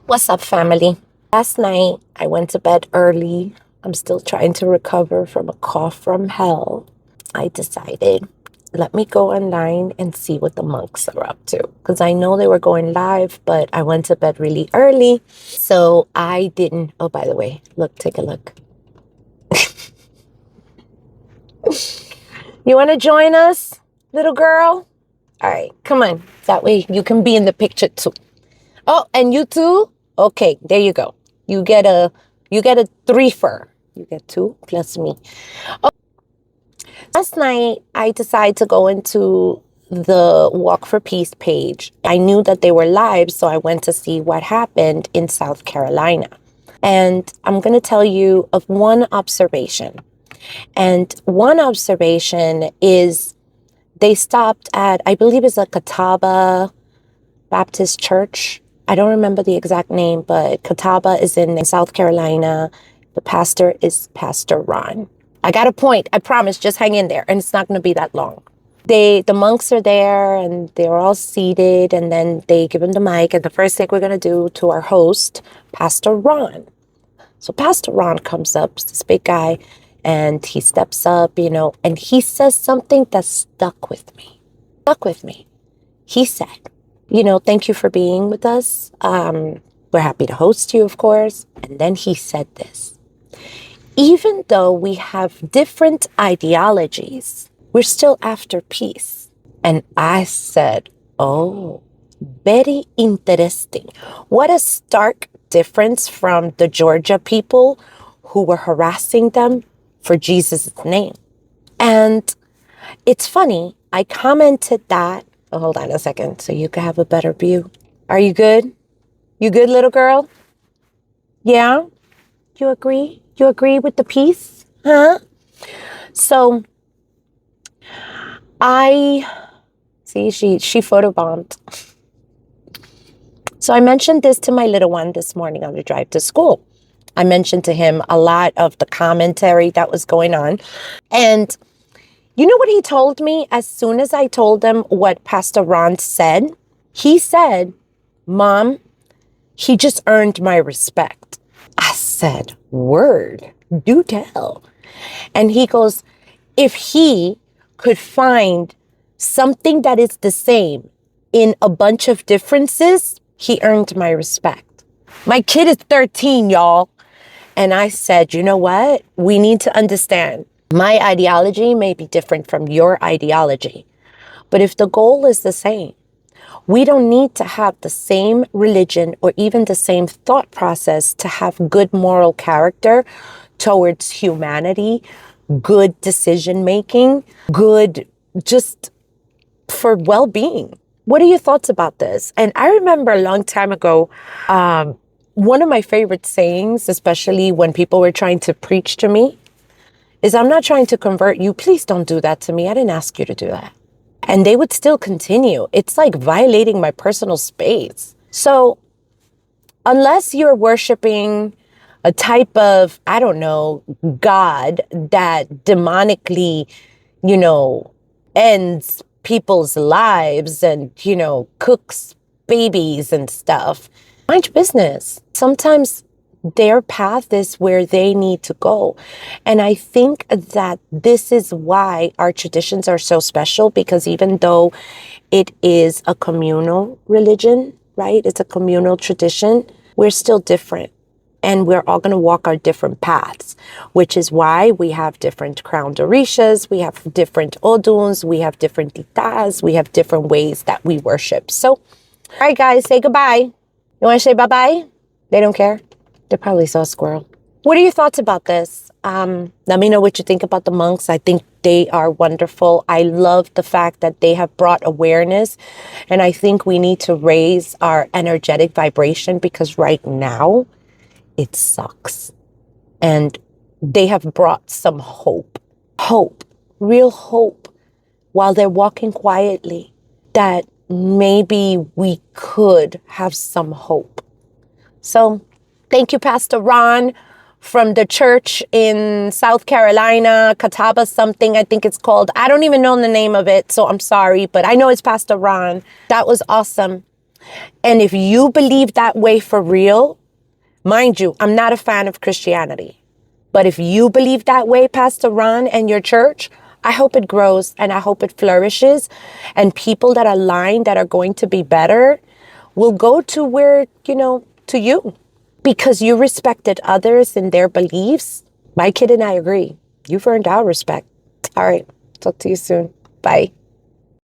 What's up, family? Last night, I went to bed early. I'm still trying to recover from a cough from hell. I decided, let me go online and see what the monks are up to. Because I know they were going live, but I went to bed really early. So I didn't. Oh, by the way, look, take a look. You want to join us, little girl? All right, come on. That way you can be in the picture too. Oh, and you too? Okay, there you go. You get a threefer. You get two plus me. Oh, last night I decided to go into the Walk for Peace page. I knew that they were live, so I went to see what happened in South Carolina. And I'm going to tell you of one observation. And one observation is they stopped at, I believe it's a Catawba Baptist Church. I don't remember the exact name, but Catawba is in South Carolina. The pastor is Pastor Ron. I got a point. I promise. Just hang in there. And it's not going to be that long. The monks are there and they're all seated, and then they give him the mic. And the first thing we're going to do to our host, Pastor Ron. So Pastor Ron comes up, this big guy, and he steps up, and he says something that stuck with me. He said, thank you for being with us. We're happy to host you, of course. And then he said this: even though we have different ideologies, we're still after peace. And I said, oh, very interesting. What a stark difference from the Georgia people who were harassing them for Jesus' name. And it's funny, I commented that. Oh, hold on a second so you can have a better view. Are you good? You good, little girl? Yeah? You agree? You agree with the peace? Huh? So I see she photobombed. So I mentioned this to my little one this morning on the drive to school. I mentioned to him a lot of the commentary that was going on. And you know what he told me as soon as I told him what Pastor Ron said? He said, Mom, he just earned my respect. I said, word, do tell. And he goes, if he could find something that is the same in a bunch of differences, he earned my respect. My kid is 13, y'all. And I said, you know what? We need to understand. My ideology may be different from your ideology, but if the goal is the same, we don't need to have the same religion or even the same thought process to have good moral character towards humanity, good decision making, good just for well-being. What are your thoughts about this? And I remember a long time ago, one of my favorite sayings, especially when people were trying to preach to me, is I'm not trying to convert you. Please don't do that to me. I didn't ask you to do that. And they would still continue. It's like violating my personal space. So unless you're worshiping a type of, I don't know, God that demonically, ends people's lives and, cooks babies and stuff, mind your business. Sometimes their path is where they need to go. And I think that this is why our traditions are so special, because even though it is a communal religion, right? It's a communal tradition, we're still different. And we're all going to walk our different paths, which is why we have different crown dorishas, we have different oduns, we have different titas, we have different ways that we worship. So, all right, guys, say goodbye. You want to say bye-bye? They don't care. They probably saw a squirrel. What are your thoughts about this? Let me know what you think about the monks. I think they are wonderful. I love the fact that they have brought awareness. And I think we need to raise our energetic vibration, because right now it sucks. And they have brought some hope, real hope, while they're walking quietly, that maybe we could have some hope. So thank you, Pastor Ron, from the church in South Carolina, Catawba something, I think it's called. I don't even know the name of it, so I'm sorry, but I know it's Pastor Ron. That was awesome. And if you believe that way for real, mind you, I'm not a fan of Christianity. But if you believe that way, Pastor Ron, and your church, I hope it grows and I hope it flourishes. And people that are aligned, that are going to be better, will go to where, to you. Because you respected others and their beliefs. My kid and I agree. You've earned our respect. All right. Talk to you soon. Bye.